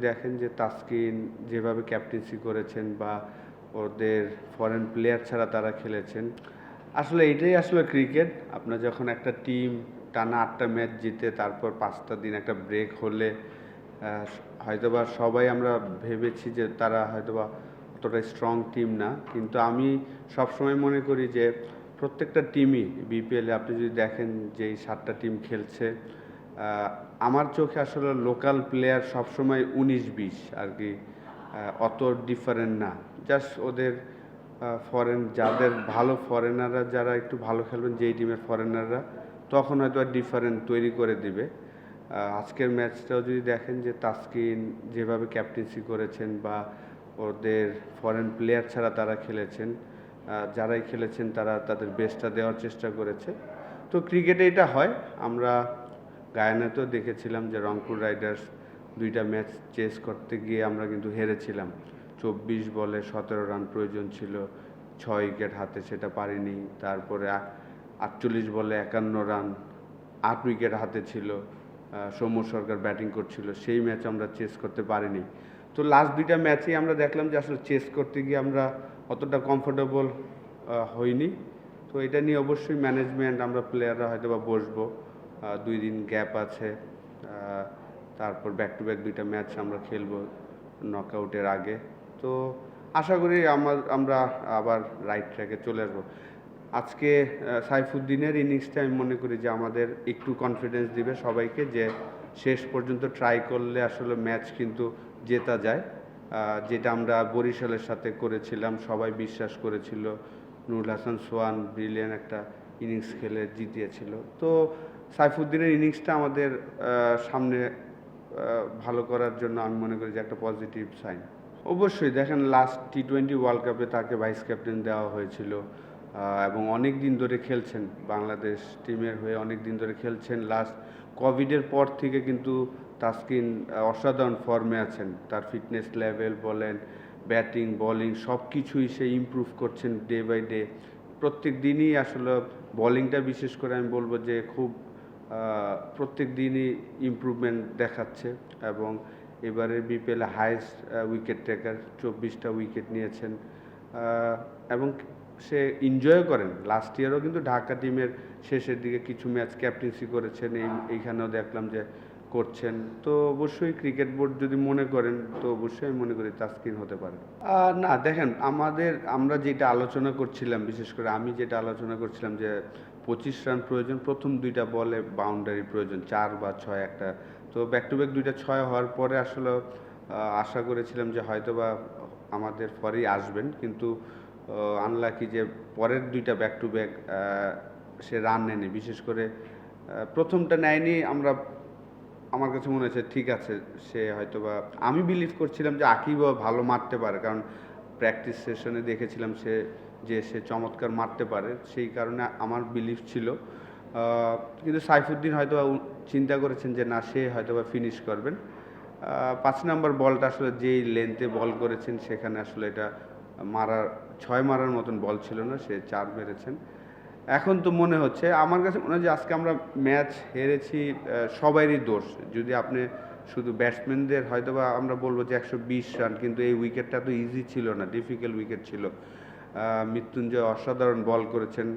দেখেন যে তাসকিন যেভাবে ক্যাপ্টেন্সি করেছেন বা ওদের ফরেন প্লেয়ার ছাড়া তারা খেলেছেন, আসলে এটাই আসলে ক্রিকেট। আপনার যখন একটা টিম টানা ৮টা ম্যাচ জিতে তারপর ৫টা দিন একটা ব্রেক হলে হয়তোবা সবাই আমরা ভেবেছি যে তারা হয়তোবা অতটা স্ট্রং টিম না, কিন্তু আমি সবসময় মনে করি যে প্রত্যেকটা টিমই বিপিএলে আপনি যদি দেখেন যে এই ৭টা টিম খেলছে, আমার চোখে আসলে লোকাল প্লেয়ার সবসময় ১৯-২০ আর কি, অত ডিফারেন্ট না। জাস্ট ওদের ফরেন যাদের ভালো ফরেনাররা যারা একটু ভালো খেলবেন যেই টিমের ফরেনাররা, তখন হয়তো আর ডিফারেন্ট তৈরি করে দিবে। আজকের ম্যাচটাও যদি দেখেন যে তাসকিন যেভাবে ক্যাপ্টেন্সি করেছেন বা ওদের ফরেন প্লেয়ার ছাড়া তারা খেলেছেন, যারাই খেলেছেন তারা তাদের বেস্টটা দেওয়ার চেষ্টা করেছে। তো ক্রিকেটে এটা হয়। আমরা গায়ানাতেও দেখেছিলাম যে রংপুর রাইডার্স ২টা ম্যাচ চেস করতে গিয়ে আমরা কিন্তু হেরেছিলাম। ২৪ বলে ১৭ রান প্রয়োজন ছিল, ৬ উইকেট হাতে, সেটা পারিনি। তারপরে ৪৮ বলে ৫১ রান, ৮ উইকেট হাতে ছিল, সৌম্য সরকার ব্যাটিং করছিল, সেই ম্যাচ আমরা চেস করতে পারিনি। তো লাস্ট ২টা ম্যাচেই আমরা দেখলাম যে আসলে চেস করতে গিয়ে আমরা অতটা কমফোর্টেবল হইনি। তো এটা নিয়ে অবশ্যই ম্যানেজমেন্ট, আমরা প্লেয়াররা হয়তো বা বসবো। ২ দিন গ্যাপ আছে, তারপর ব্যাক টু ব্যাক ২টা ম্যাচ আমরা খেলবো নকআউটের আগে। তো আশা করি আমরা আবার রাইট ট্র্যাকে চলে আসবো। আজকে সাইফুদ্দিনের ইনিংসটা আমি মনে করি যে আমাদের একটু কনফিডেন্স দিবে সবাইকে যে শেষ পর্যন্ত ট্রাই করলে আসলে ম্যাচ কিন্তু জেতা যায়। যেটা আমরা বরিশালের সাথে করেছিলাম, সবাই বিশ্বাস করেছিল। নুরুল হাসান সোহান ব্রিলিয়ান্ট একটা ইনিংস খেলে জিতিয়েছিল। তো সাইফুদ্দিনের ইনিংসটা আমাদের সামনে ভালো করার জন্য আমি মনে করি যে একটা পজিটিভ সাইন। অবশ্যই দেখেন লাস্ট টি-20 ওয়ার্ল্ড কাপে তাকে ভাইস ক্যাপ্টেন দেওয়া হয়েছিল, এবং অনেক দিন ধরে খেলছেন বাংলাদেশ টিমের হয়ে, অনেক দিন ধরে খেলছেন। লাস্ট কোভিডের পর থেকে কিন্তু তাসকিন অসাধারণ ফর্মে আছেন। তার ফিটনেস লেভেল বলেন, ব্যাটিং বোলিং সব কিছুই সে ইমপ্রুভ করছেন ডে বাই ডে। প্রত্যেক দিনই আসলে বোলিংটা বিশেষ করে আমি বলবো যে খুব প্রত্যেক দিনই ইমপ্রুভমেন্ট দেখাচ্ছে, এবং এবারের বিপিএল হাইয়েস্ট উইকেট টেকার, ২৪টা উইকেট নিয়েছেন, এবং সে এনজয় করেন। লাস্ট ইয়ারও কিন্তু ঢাকা টিমের শেষের দিকে কিছু ম্যাচ ক্যাপ্টেন্সি করেছেন, এইখানেও দেখলাম যে করছেন। তো অবশ্যই ক্রিকেট বোর্ড যদি মনে করেন, তো অবশ্যই আমি মনে করি তাসকিন হতে পারে। না দেখেন, আমরা যেটা আলোচনা করছিলাম, বিশেষ করে আমি যেটা আলোচনা করছিলাম যে ২৫ রান প্রয়োজন, প্রথম ২টা বলে বাউন্ডারি প্রয়োজন, ৪ বা ৬ একটা। তো ব্যাক টু ব্যাক ২টা ৬ হওয়ার পরে আসলে আশা করেছিলাম যে হয়তোবা আমাদের পরেই আসবেন, কিন্তু আনলাকি যে পরের ২টা back to back say run নেয়নি। বিশেষ করে প্রথমটা নেয়নি, আমার কাছে মনে হয়েছে ঠিক আছে, সে হয়তোবা, আমি বিলিভ করছিলাম যে আকিবও ভালো মারতে পারে, কারণ প্র্যাকটিস সেশনে দেখেছিলাম সে চমৎকার মারতে পারে, সেই কারণে আমার বিলিভ ছিল। কিন্তু সাইফুদ্দিন হয়তোবা চিন্তা করেছেন যে না, সে হয়তোবা ফিনিশ করবেন। ৫ নাম্বার বলটা আসলে যেই লেন্থে বল করেছেন সেখানে আসলে এটা ৬ মারার মতন বল ছিল না, সে ৪ মেরেছেন। এখন তো মনে হচ্ছে, আমার কাছে মনে হয় যে আজকে আমরা ম্যাচ হেরেছি সবারই দোষ। যদি আপনি শুধু ব্যাটসম্যানদের হয়তোবা আমরা বলবো যে ১২০ রান, কিন্তু এই উইকেটটা তো ইজি ছিল না, ডিফিকাল্ট উইকেট ছিল। মৃত্যুঞ্জয় অসাধারণ বল করেছেন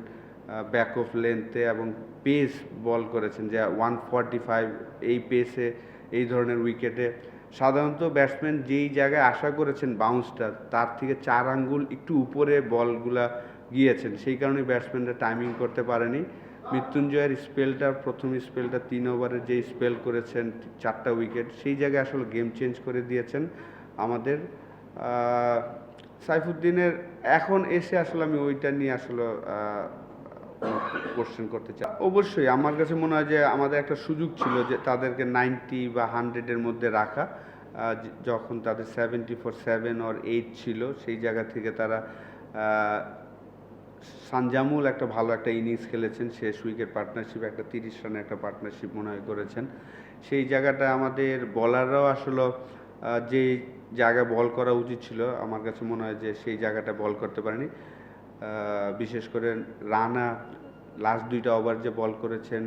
ব্যাক অফ লেন্থে, এবং পেস বল করেছেন যে 145, এই পেসে এই ধরনের উইকেটে সাধারণত ব্যাটসম্যান যেই জায়গায় আশা করেছেন বাউন্সটা, তার থেকে ৪ আঙ্গুল একটু উপরে বলগুলা গিয়েছেন, সেই কারণে ব্যাটসম্যানরা টাইমিং করতে পারেনি। মৃত্যুঞ্জয়ের স্পেলটা, প্রথম স্পেলটা ৩ ওভারের যে স্পেল করেছেন ৪টা উইকেট, সেই জায়গায় আসলে গেম চেঞ্জ করে দিয়েছেন আমাদের। সাইফুদ্দিনের এখন এসে আসলে আমি ওইটা নিয়ে আসলে কোশ্চেন করতে চাই। অবশ্যই আমার কাছে মনে হয় যে আমাদের একটা সুযোগ ছিল যে তাদেরকে 90 বা 100-এর মধ্যে রাখা, যখন তাদের 74, 7 or 8 ছিল, সেই জায়গা থেকে তারা সানজামুল একটা ভালো একটা ইনিংস খেলেছেন, শেষ উইকেট পার্টনারশিপ একটা 30 রানের একটা পার্টনারশিপ মনে হয় করেছেন। সেই জায়গাটা আমাদের বলাররাও আসলে যে জায়গায় বল করা উচিত ছিল, আমার কাছে মনে হয় যে সেই জায়গাটা বল করতে পারেনি। বিশেষ করে রানা লাস্ট 2টা ওভার যে বল করেছেন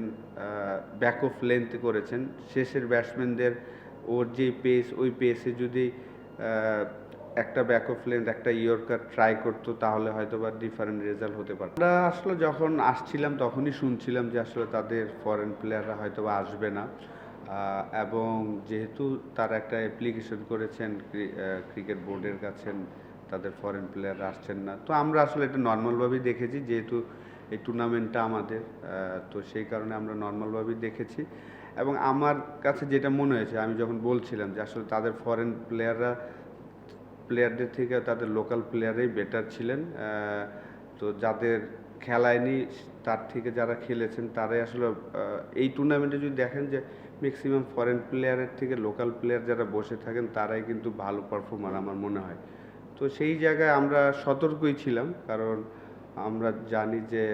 ব্যাক অফ লেন্থে করেছেন, শেষের ব্যাটসম্যানদের ওর যে পেস, ওই পেসে যদি একটা ব্যাক অফ লেন্থ, একটা ইয়র্কার ট্রাই করতো, তাহলে হয়তো বা ডিফারেন্ট রেজাল্ট হতে পারত। আমরা আসলে যখন আসছিলাম তখনই শুনছিলাম যে আসলে তাদের ফরেন প্লেয়াররা হয়তো বা আসবে না, এবং যেহেতু তারা একটা অ্যাপ্লিকেশন করেছেন ক্রিকেট বোর্ডের কাছে, তাদের ফরেন প্লেয়াররা আসছেন না, তো আমরা আসলে এটা নর্মালভাবেই দেখেছি, যেহেতু এই টুর্নামেন্টটা আমাদের, তো সেই কারণে আমরা নর্মালভাবেই দেখেছি। এবং আমার কাছে যেটা মনে হয়েছে, আমি যখন বলছিলাম যে আসলে তাদের ফরেন প্লেয়ারদের থেকে তাদের লোকাল প্লেয়ারই বেটার ছিলেন, তো যাদের খেলায়নি তার থেকে যারা খেলেছেন তারাই আসলে এই টুর্নামেন্টে যদি দেখেন যে ম্যাক্সিমাম ফরেন প্লেয়ারের থেকে লোকাল প্লেয়ার যারা বসে থাকেন তারাই কিন্তু ভালো পারফর্মার আমার মনে হয়। তো সেই জায়গায় আমরা সতর্কই ছিলাম, কারণ আমরা জানি যে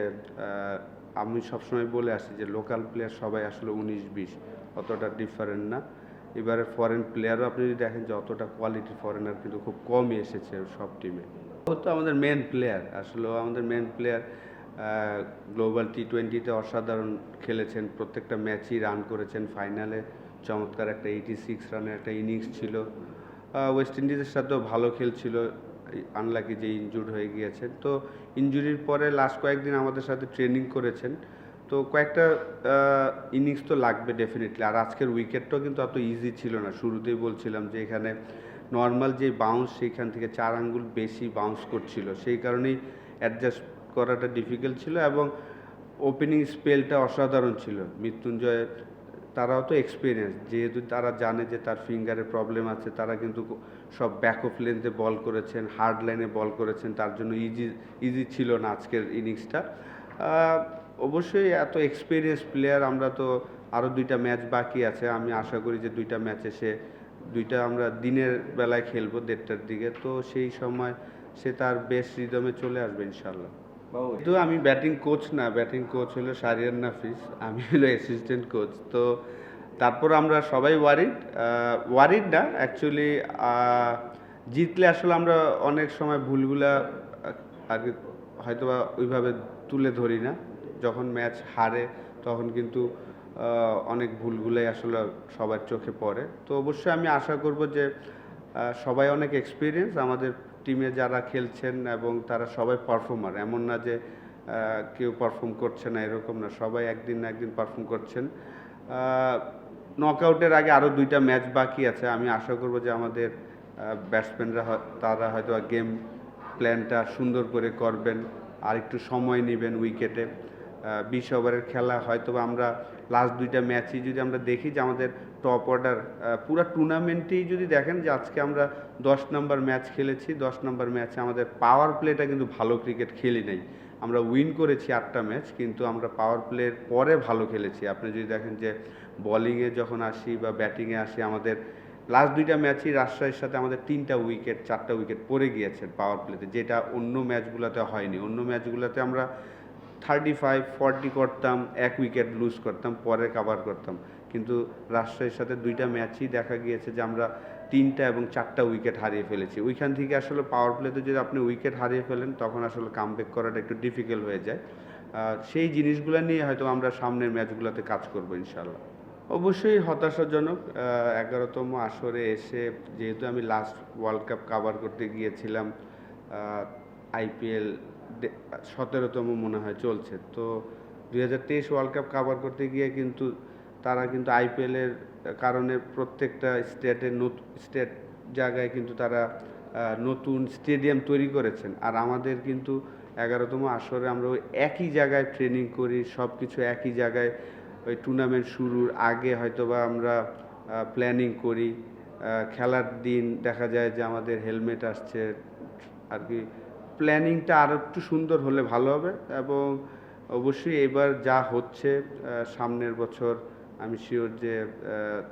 আমি সবসময় বলে আসি যে লোকাল প্লেয়ার সবাই আসলে 19-20 অতটা ডিফারেন্ট না। এবারে ফরেন প্লেয়ারও আপনি যদি দেখেন যে অতটা কোয়ালিটি ফরেনার কিন্তু খুব কমই এসেছে সব টিমে। ও তো আমাদের মেন প্লেয়ার, আসলে আমাদের মেন প্লেয়ার, গ্লোবাল টি20তে অসাধারণ খেলেছেন, প্রত্যেকটা ম্যাচই রান করেছেন, ফাইনালে চমৎকার একটা 86 রানের একটা ইনিংস ছিল। ওয়েস্ট ইন্ডিজের সাথেও ভালো খেলছিল, আনলাকি যে ইনজুর্ড হয়ে গিয়েছেন। তো ইনজুরির পরে লাস্ট কয়েকদিন আমাদের সাথে ট্রেনিং করেছেন, তো কয়েকটা ইনিংস তো লাগবে ডেফিনেটলি। আর আজকের উইকেটটাও কিন্তু অত ইজি ছিল না, শুরুতেই বলছিলাম যে এখানে নর্মাল যে বাউন্স সেইখান থেকে 4 আঙ্গুল বেশি বাউন্স করছিল, সেই কারণেই অ্যাডজাস্ট করাটা ডিফিকাল্ট ছিল। এবং ওপেনিং স্পেলটা অসাধারণ ছিল মৃত্যুঞ্জয়, তারাও তো এক্সপিরিয়েন্স, যেহেতু তারা জানে যে তার ফিঙ্গারের প্রবলেম আছে, তারা কিন্তু সব ব্যাক অফ লেন্থে বল করেছেন, হার্ড লাইনে বল করেছেন, তার জন্য ইজি ছিল না আজকের ইনিংসটা। অবশ্যই এত এক্সপিরিয়েন্স প্লেয়ার, আমরা তো আরও 2টা ম্যাচ বাকি আছে, আমি আশা করি যে 2টা ম্যাচে দুইটা আমরা দিনের বেলায় খেলবো 1:30টার দিকে, তো সেই সময় সে তার বেস্ট রিদমে চলে আসবে ইনশাল্লাহ। তো আমি ব্যাটিং কোচ না, ব্যাটিং কোচ হলো শাহরিয়ার নাফিস, আমি হলো অ্যাসিস্ট্যান্ট কোচ। তো তারপর আমরা সবাই ওয়ারিড না অ্যাকচুয়ালি, জিতলে আসলে আমরা অনেক সময় ভুলগুলা আগে হয়তোবা ওইভাবে তুলে ধরি না, যখন ম্যাচ হারে তখন কিন্তু অনেক ভুলগুলাই আসলে সবার চোখে পড়ে। তো অবশ্যই আমি আশা করব যে সবাই অনেক এক্সপিরিয়েন্স আমাদের টিমে যারা খেলছেন, এবং তারা সবাই পারফর্মার, এমন না যে কেউ পারফর্ম করছে না, এরকম না, সবাই একদিন না একদিন পারফর্ম করছেন। নকআউটের আগে আরও 2টা ম্যাচ বাকি আছে, আমি আশা করব যে আমাদের ব্যাটসম্যানরা তারা হয়তো গেম প্ল্যানটা সুন্দর করে করবেন, আর একটু সময় নেবেন উইকেটে। 20 ওভারের খেলা হয়তো আমরা লাস্ট 2টা ম্যাচই যদি আমরা দেখি যে আমাদের টপ অর্ডার পুরো টুর্নামেন্টেই যদি দেখেন যে আজকে আমরা 10 নম্বর ম্যাচ খেলেছি, 10 নম্বর ম্যাচে আমাদের পাওয়ার প্লেটা কিন্তু ভালো ক্রিকেট খেলি নাই। আমরা উইন করেছি 8টা ম্যাচ, কিন্তু আমরা পাওয়ার প্লের পরে ভালো খেলেছি। আপনি যদি দেখেন যে বোলিংয়ে যখন আসি বা ব্যাটিংয়ে আসি, আমাদের লাস্ট 2টা ম্যাচই রাজশাহীর সাথে আমাদের 3টা উইকেট 4টা উইকেট পড়ে গিয়েছে পাওয়ার প্লেতে, যেটা অন্য ম্যাচগুলোতে হয়নি। অন্য ম্যাচগুলোতে আমরা 35-40 করতাম, 1 উইকেট লুজ করতাম, পরে কাভার করতাম, কিন্তু রাজশাহীর সাথে 2টা ম্যাচই দেখা গিয়েছে যে আমরা 3টা এবং 4টা উইকেট হারিয়ে ফেলেছি। ওইখান থেকে আসলে পাওয়ার প্লেতে যদি আপনি উইকেট হারিয়ে ফেলেন তখন আসলে কামব্যাক করাটা একটু ডিফিকাল্ট হয়ে যায়। সেই জিনিসগুলো নিয়ে হয়তো আমরা সামনের ম্যাচগুলোতে কাজ করবো ইনশাল্লাহ। অবশ্যই হতাশাজনক, 11তম আসরে এসে, যেহেতু আমি লাস্ট ওয়ার্ল্ড কাপ কাভার করতে গিয়েছিলাম, আইপিএল 17তম মনে হয় চলছে, তো 2023 ওয়ার্ল্ড কাপ কাভার করতে গিয়ে কিন্তু তারা কিন্তু আইপিএলের কারণে প্রত্যেকটা স্টেট জায়গায় কিন্তু তারা নতুন স্টেডিয়াম তৈরি করেছেন, আর আমাদের কিন্তু 11তম আসরে আমরা ওই একই জায়গায় ট্রেনিং করি, সব কিছু একই জায়গায়, ওই টুর্নামেন্ট শুরুর আগে হয়তোবা আমরা প্ল্যানিং করি, খেলার দিন দেখা যায় যে আমাদের হেলমেট আসছে, আর কি প্ল্যানিংটা আরও একটু সুন্দর হলে ভালো হবে। এবং অবশ্যই এবার যা হচ্ছে, সামনের বছর আমি শিওর যে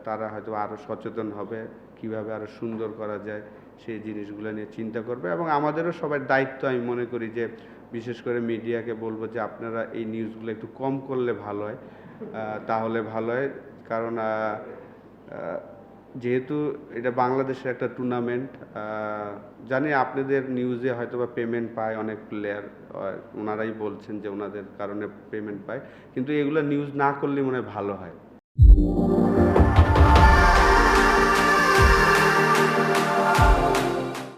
তারা হয়তো আরও সচেতন হবে, কিভাবে আরও সুন্দর করা যায় সেই জিনিসগুলো নিয়ে চিন্তা করবে। এবং আমাদেরও সবার দায়িত্ব, আমি মনে করি যে বিশেষ করে মিডিয়াকে বলবো যে আপনারা এই নিউজগুলো একটু কম করলে ভালো হয়, তাহলে ভালো হয়, কারণ যেহেতু এটা বাংলাদেশের একটা টুর্নামেন্ট, জানি আপনাদের নিউজে হয়তো বা পেমেন্ট পায় অনেক প্লেয়ার, ওনারাই বলছেন যে ওনাদের কারণে পেমেন্ট পায়, কিন্তু এগুলো নিউজ না করলে মনে হয় ভালো হয়।